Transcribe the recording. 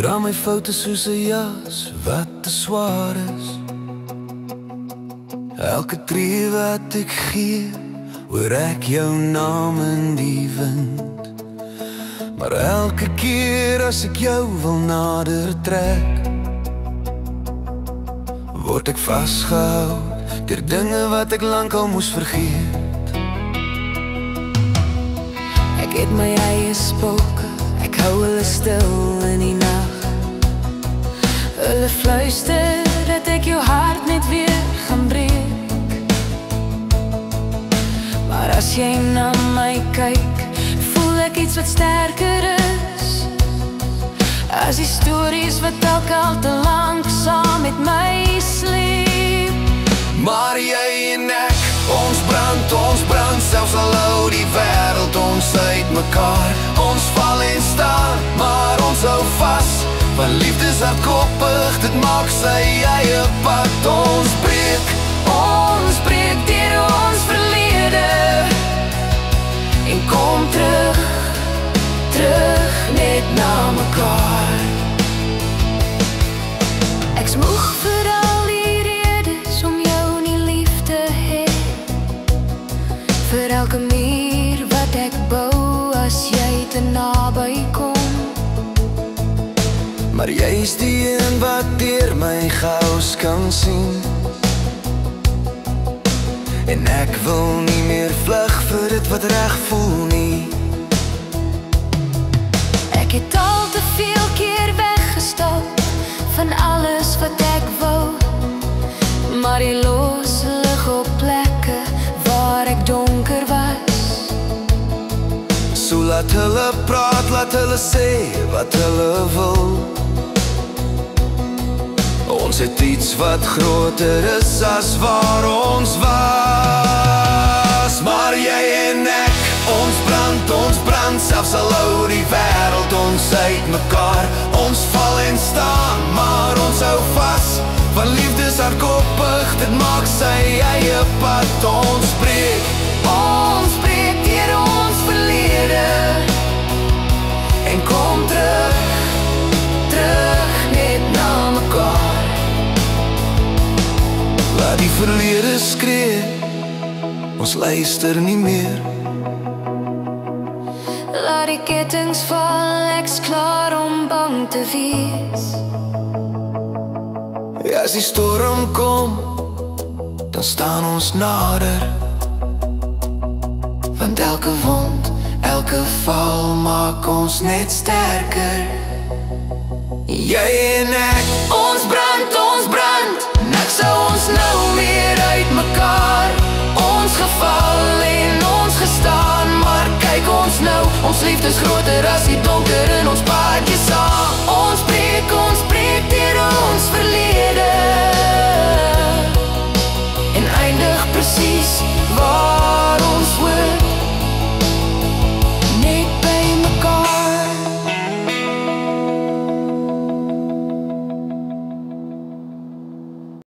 dra my foute soos 'n jas wat te swaar is. Elke tree wat ek gee, hoor ek jou naam in die wind. Maar elke keer as ek jou wil nader trek, word ek vasgehou deur dinge wat ek lankal moes vergeet. Ek het my eie spooke, ek hou hulle stil in die nag. Hulle fluister dat ek jou hart net weer gaan breek. Maar as jy na my kyk, voel ek iets wat sterker is as die stories wat dalk al te lank saam met my sleep. Maar jy en ek, ons brand, selfs al hou die wêreld ons uit mekaar. Ons val en staan, maar ons hou vas, want liefde is hardkoppig, dit maak sy eie pad. Ons breek deur ons verlede en kom terug net na mekaar. Ek's moeg vir al die redes om jou nie lief te hê, vir elke muur wat ek bou as jy te naby kom. Maar jy is die een wat deur my chaos kan sien, en ek wil nie meer vlug vir dit wat reg voel nie. Ek het al te veel keer weggestap van alles wat ek wou, maar jy los lig op plekke waar ek donker was. So laat hulle praat, laat hulle sê wat hulle wil. Ons het iets wat groter is as waar ons was. Maar jy en ek, ons brand, selfs al hou die wêreld ons uit mekaar. Ons val en staan, maar ons hou vas, want liefde is hardkoppig, dit maak sy eie pad. Ons breek deur ons verlede en kom terug net na mekaar. Laat die verlede skree, ons luister nie meer. Laat die kettings val, ek's klaar om bang te wees. As die storm kom, dan staan ons nader, want elke wond, elke val maak ons net sterker. Jy en ek, ons brand, niks sou ons nou meer uit mekaar. Ons geval en ons gestaan, maar kyk ons nou, ons liefde is groter as die donker in ons paadjie saam.